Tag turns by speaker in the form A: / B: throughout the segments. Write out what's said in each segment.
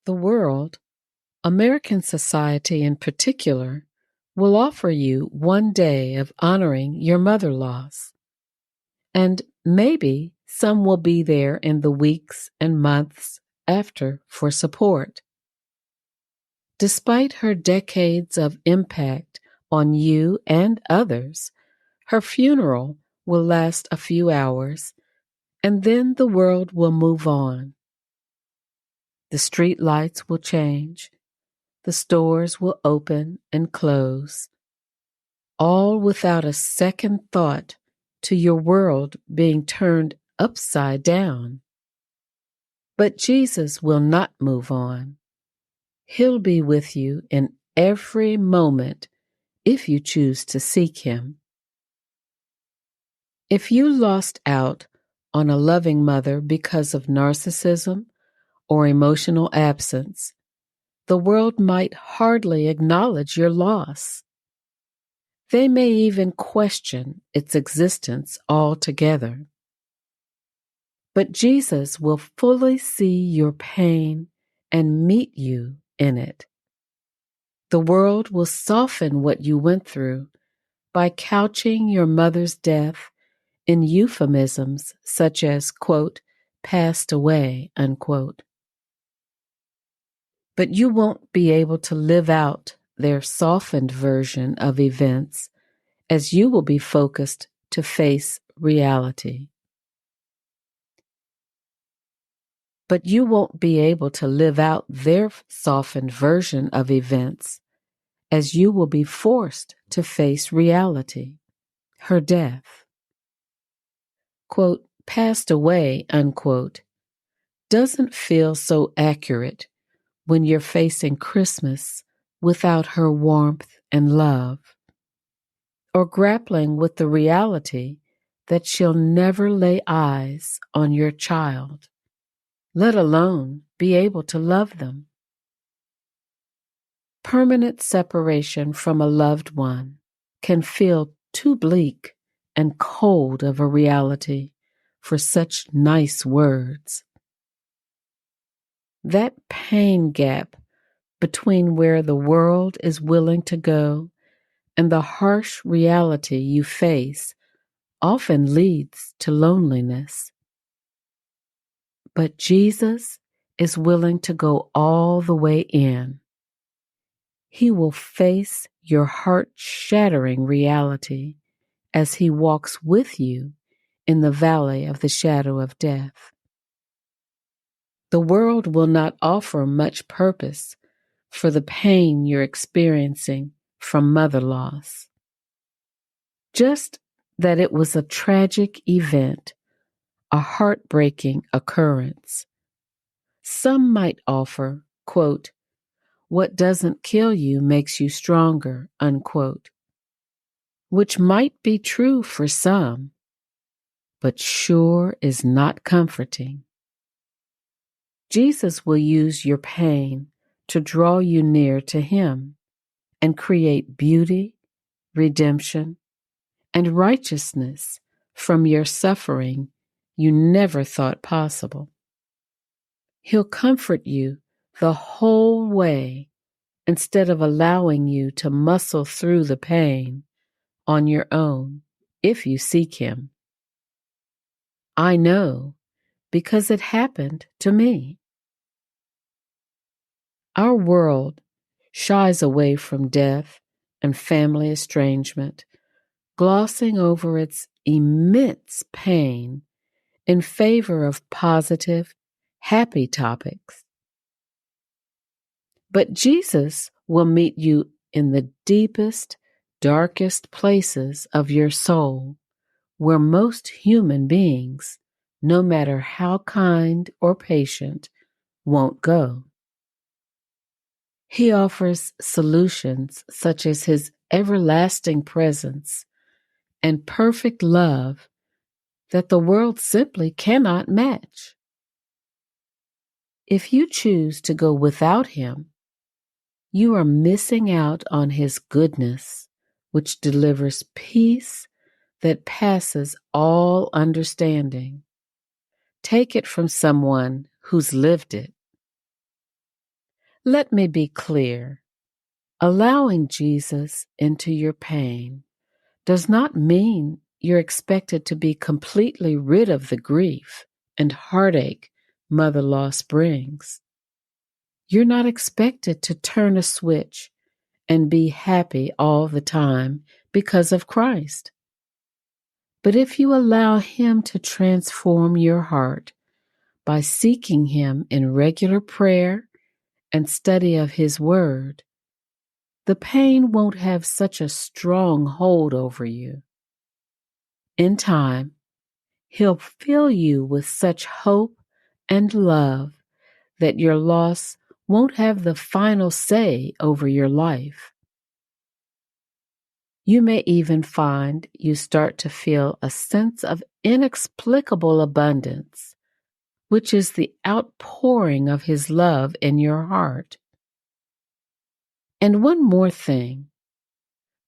A: The world, American society in particular, will offer you one day of honoring your mother loss. And maybe some will be there in the weeks and months after for support. Despite her decades of impact on you and others, her funeral will last a few hours, and then the world will move on. The street lights will change. The stores will open and close, all without a second thought to your world being turned upside down. But Jesus will not move on. He'll be with you in every moment if you choose to seek Him. If you lost out on a loving mother because of narcissism or emotional absence, the world might hardly acknowledge your loss. They may even question its existence altogether. But Jesus will fully see your pain and meet you in it. The world will soften what you went through by couching your mother's death in euphemisms such as, quote, passed away, unquote. But you won't be able to live out their softened version of events, as you will be focused to face reality. But you won't be able to live out their softened version of events, as you will be forced to face reality, her death. Quote, passed away, unquote, doesn't feel so accurate when you're facing Christmas without her warmth and love, or grappling with the reality that she'll never lay eyes on your child, let alone be able to love them. Permanent separation from a loved one can feel too bleak and cold of a reality for such nice words. That pain gap between where the world is willing to go and the harsh reality you face often leads to loneliness. But Jesus is willing to go all the way in. He will face your heart-shattering reality as He walks with you in the valley of the shadow of death. The world will not offer much purpose for the pain you're experiencing from mother loss. Just that it was a tragic event, a heartbreaking occurrence. Some might offer, quote, what doesn't kill you makes you stronger, unquote, which might be true for some, but sure is not comforting. Jesus will use your pain to draw you near to Him and create beauty, redemption, and righteousness from your suffering you never thought possible. He'll comfort you the whole way instead of allowing you to muscle through the pain on your own if you seek Him. I know because it happened to me. Our world shies away from death and family estrangement, glossing over its immense pain in favor of positive, happy topics. But Jesus will meet you in the deepest, darkest places of your soul, where most human beings, no matter how kind or patient, won't go. He offers solutions such as His everlasting presence and perfect love that the world simply cannot match. If you choose to go without Him, you are missing out on His goodness, which delivers peace that passes all understanding. Take it from someone who's lived it. Let me be clear. Allowing Jesus into your pain does not mean you're expected to be completely rid of the grief and heartache mother loss brings. You're not expected to turn a switch and be happy all the time because of Christ. But if you allow Him to transform your heart by seeking Him in regular prayer and study of His Word, the pain won't have such a strong hold over you. In time, He'll fill you with such hope and love that your loss won't have the final say over your life. You may even find you start to feel a sense of inexplicable abundance, which is the outpouring of His love in your heart. And one more thing.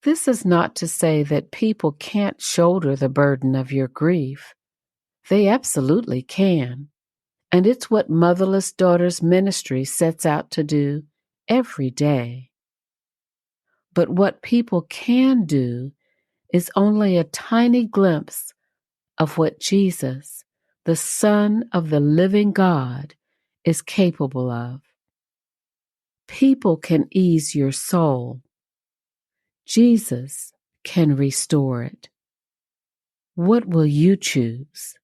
A: This is not to say that people can't shoulder the burden of your grief. They absolutely can. And it's what Motherless Daughters Ministry sets out to do every day. But what people can do is only a tiny glimpse of what Jesus, the Son of the living God, is capable of. People can ease your soul. Jesus can restore it. What will you choose?